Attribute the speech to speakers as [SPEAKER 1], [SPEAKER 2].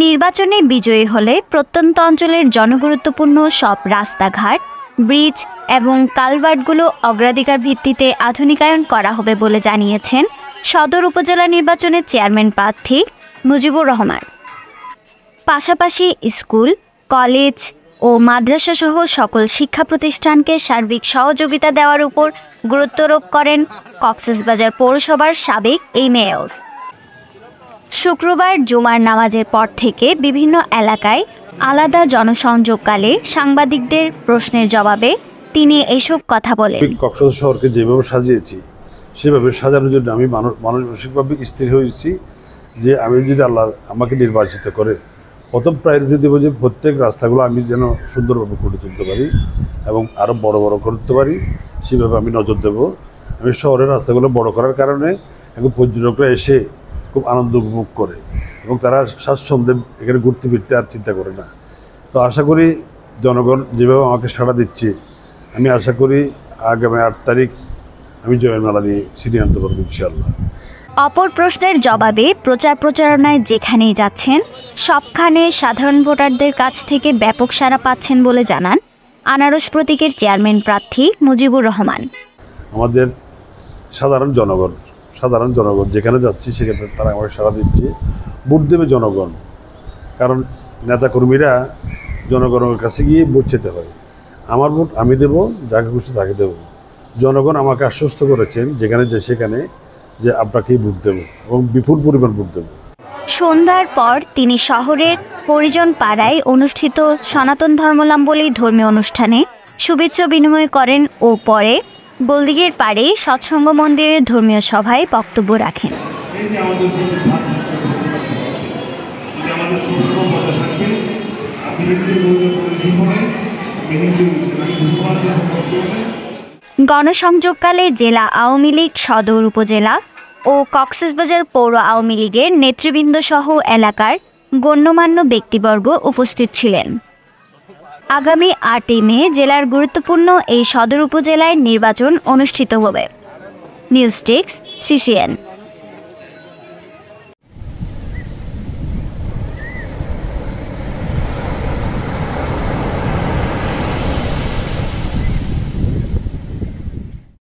[SPEAKER 1] নির্বাচনে বিজয়ী হলে প্রত্যন্ত অঞ্চলের জনগুরুত্বপূর্ণ সব রাস্তাঘাট, ব্রিজ এবং কালভার্টগুলো অগ্রাধিকার ভিত্তিতে আধুনিকায়ন করা হবে বলে জানিয়েছেন সদর উপজেলা নির্বাচনের চেয়ারম্যান প্রার্থী মুজিবুর রহমান। পাশাপাশি স্কুল, কলেজ ও মাদ্রাসাসহ সকল শিক্ষা প্রতিষ্ঠানকে সার্বিক সহযোগিতা দেওয়ার উপর গুরুত্বারোপ করেন কক্সবাজার পৌরসভার সাবেক এই মেয়র। শুক্রবার জুমার নামাজের পর থেকে বিভিন্ন এলাকায় আলাদা জনসংযোগকালে সাংবাদিকদের প্রশ্নের জবাবে তিনি এসব কথা বলেন।
[SPEAKER 2] কক্সবাজার শহরকে যেভাবে সাজিয়েছি সেভাবে সাজানোর জন্য আমি মানসিকভাবে স্থির হয়েছি যে আমি যদি আল্লাহ আমাকে নির্বাচিত করে প্রথম প্রায়োরিটি দেবো যে প্রত্যেক রাস্তাগুলো আমি যেন সুন্দরভাবে করে তুলতে পারি এবং আরও বড় বড় করতে পারি, সেভাবে আমি নজর দেব। আমি শহরের রাস্তাগুলো বড় করার কারণে এখন পর্যটকরা এসে খুব আনন্দ উপভোগ করে এবং তারা স্বাচ্ছন্দ্যে এখানে ঘুরতে ফিরতে আর চিন্তা করে না। তো আশা করি জনগণ যেভাবে আমাকে সাড়া দিচ্ছে, আমি আশা করি আগামী 8 তারিখ আমি জয়মালা নিয়ে ছিনিয়ে আনতে পারবো ইনশাআল্লাহ।
[SPEAKER 1] অপর প্রশ্নের জবাবে প্রচারণায় যেখানেই যাচ্ছেন সবখানে সাধারণ ভোটারদের কাছ থেকে ব্যাপক সাড়া পাচ্ছেন বলে জানান আনারস প্রতীকের চেয়ারম্যান প্রার্থী মুজিবুর রহমান।
[SPEAKER 2] আমাদের সাধারণ জনগণ যেখানে যাচ্ছি সেখানে তারা আমাকে সাড়া দিচ্ছে। ভোট দেবে জনগণ, কারণ নেতাকর্মীরা জনগণের কাছে গিয়ে ভোট চেতে হয়। আমার ভোট আমি দেব, যাকে খুশি তাকে দেব। জনগণ আমাকে আশ্বস্ত করেছেন যেখানে যে সেখানে যে আপনাকেই ভোট দেব এবং বিপুল পরিমাণ ভোট দেব।
[SPEAKER 1] সন্ধ্যার পর তিনি শহরের পরিজন পাড়ায় অনুষ্ঠিত সনাতন ধর্মাবলম্বী ধর্মীয় অনুষ্ঠানে শুভেচ্ছা বিনিময় করেন ও পরে গোলদিঘির পাড়ে সৎসঙ্গ মন্দিরের ধর্মীয় সভায় বক্তব্য রাখেন। গণসংযোগকালে জেলা আওয়ামী লীগ সদর উপজেলা ও কক্সবাজার পৌর আওয়ামী লীগের নেতৃবৃন্দ সহ এলাকার গণ্যমান্য ব্যক্তিবর্গ উপস্থিত ছিলেন। আগামী 8 মে জেলার গুরুত্বপূর্ণ এই সদর উপজেলায় নির্বাচন অনুষ্ঠিত হবে। News desk, CCN।